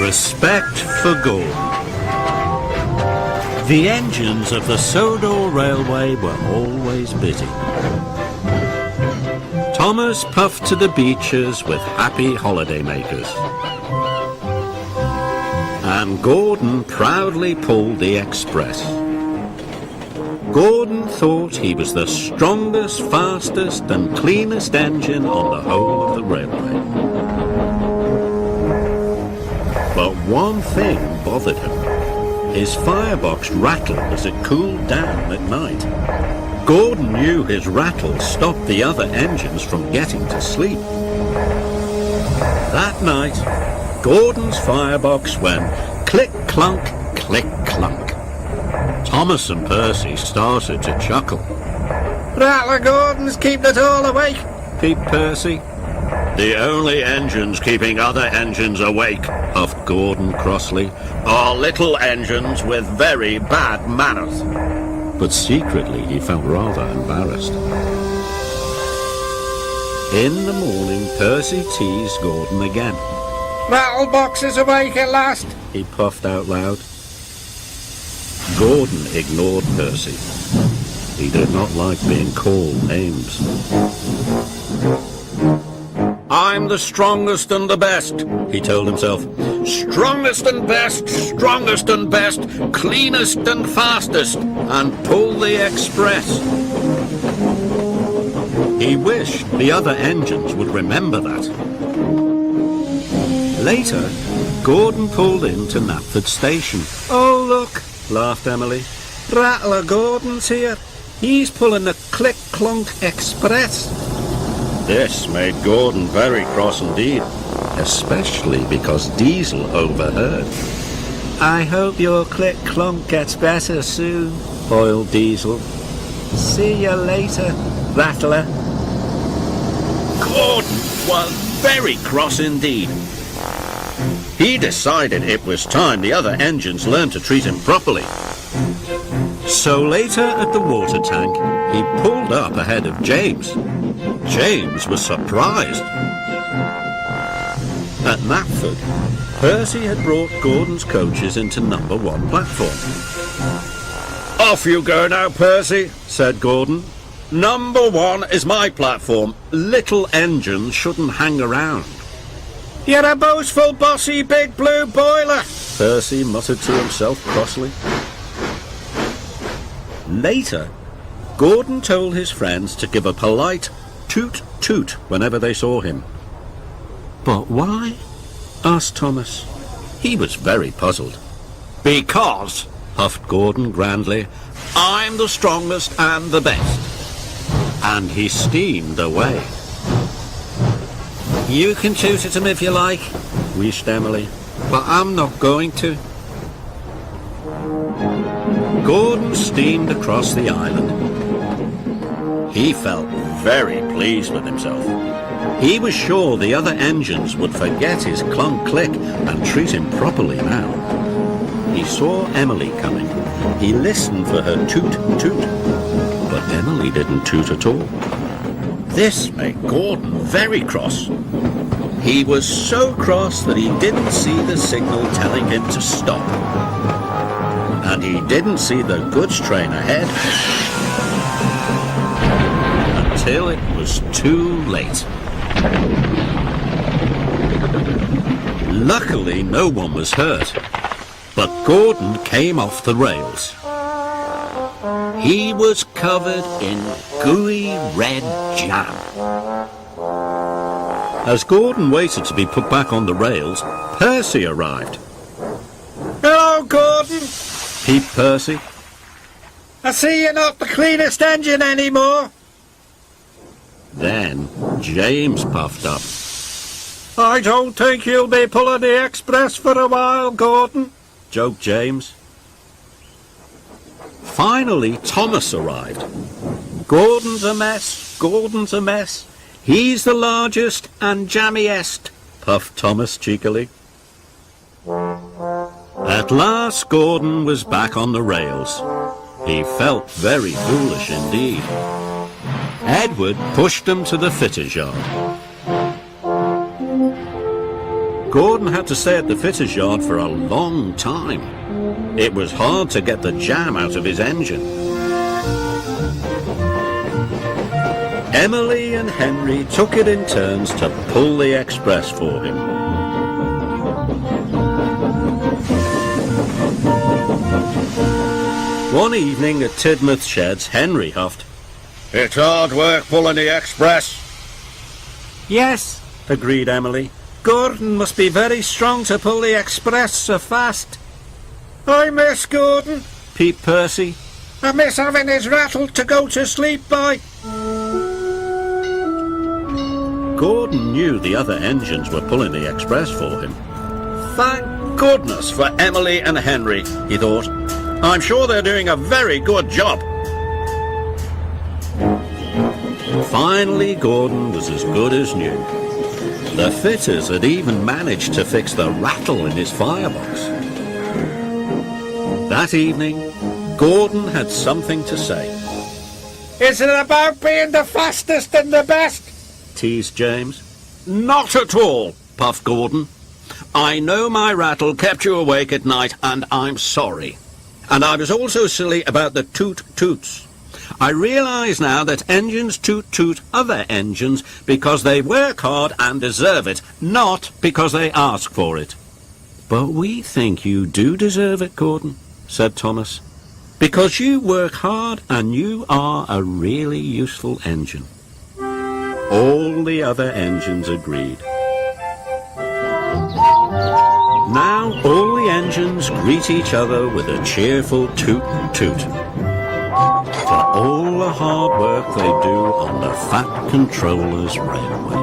Respect for Gordon. The engines of the Sodor Railway were always busy. Thomas puffed to the beaches with happy holidaymakers. And Gordon proudly pulled the express. Gordon thought he was the strongest, fastest and cleanest engine on the whole of the railway. But one thing bothered him. His firebox rattled as it cooled down at night. Gordon knew his rattle stopped the other engines from getting to sleep. That night, Gordon's firebox went click-clunk, click-clunk. Thomas and Percy started to chuckle. Rattler Gordon's keeping it all awake, peeped Percy. The only engines keeping other engines awake, puffed Gordon crossly, are little engines with very bad manners. But secretly he felt rather embarrassed. In the morning, Percy teased Gordon again. Rattlebox is awake at last, he puffed out loud. Gordon ignored Percy. He did not like being called names. I'm the strongest and the best, he told himself. Strongest and best, cleanest and fastest, and pull the express. He wished the other engines would remember that. Later, Gordon pulled into Knapford Station. Oh, look, laughed Emily. Rattler Gordon's here. He's pulling the Click-Clunk Express. This made Gordon very cross indeed, especially because Diesel overheard. I hope your Click-Clunk gets better soon, boiled Diesel. See you later, Rattler. Gordon was very cross indeed. He decided it was time the other engines learned to treat him properly. So later at the water tank, he pulled up ahead of James. James was surprised. At Knapford, Percy had brought Gordon's coaches into number 1 platform. Off you go now, Percy, said Gordon. Number 1 is my platform. Little engines shouldn't hang around. You're a boastful, bossy, big blue boiler, Percy muttered to himself crossly. Later, Gordon told his friends to give a polite toot-toot whenever they saw him. But why? Asked Thomas. He was very puzzled. Because, puffed Gordon grandly, I'm the strongest and the best. And he steamed away. You can toot at him if you like, wheezed Emily, but I'm not going to. Gordon steamed across the island. He felt very pleased with himself. He was sure the other engines would forget his clunk-click and treat him properly now. He saw Emily coming. He listened for her toot-toot, but Emily didn't toot at all. This made Gordon very cross. He was so cross that he didn't see the signal telling him to stop. And he didn't see the goods train ahead until it was too late. Luckily, no one was hurt, but Gordon came off the rails. He was covered in gooey red jam. As Gordon waited to be put back on the rails, Percy arrived. Hello, Gordon, peeped Percy. I see you're not the cleanest engine anymore. Then James puffed up. I don't think you'll be pulling the express for a while, Gordon, joked James. Finally, Thomas arrived. Gordon's a mess, Gordon's a mess. He's the largest and jammiest, puffed Thomas cheekily. At last, Gordon was back on the rails. He felt very foolish indeed. Edward pushed them to the fitter's yard. Gordon had to stay at the fitter's yard for a long time. It was hard to get the jam out of his engine. Emily and Henry took it in turns to pull the express for him. One evening at Tidmouth Sheds, Henry huffed, "It's hard work pulling the express." Yes, agreed Emily. Gordon must be very strong to pull the express so fast. I miss Gordon, peeped Percy. I miss having his rattle to go to sleep by. Gordon knew the other engines were pulling the express for him. Thank goodness for Emily and Henry, he thought. I'm sure they're doing a very good job. Finally, Gordon was as good as new. The fitters had even managed to fix the rattle in his firebox. That evening, Gordon had something to say. Is it about being the fastest and the best? Teased James. Not at all, puffed Gordon. I know my rattle kept you awake at night, and I'm sorry. And I was also silly about the toot-toots. I realise now that engines toot-toot other engines because they work hard and deserve it, not because they ask for it. But we think you do deserve it, Gordon, said Thomas, because you work hard and you are a really useful engine. All the other engines agreed. Now all the engines greet each other with a cheerful toot-toot for all the hard work they do on the Fat Controllers Railway.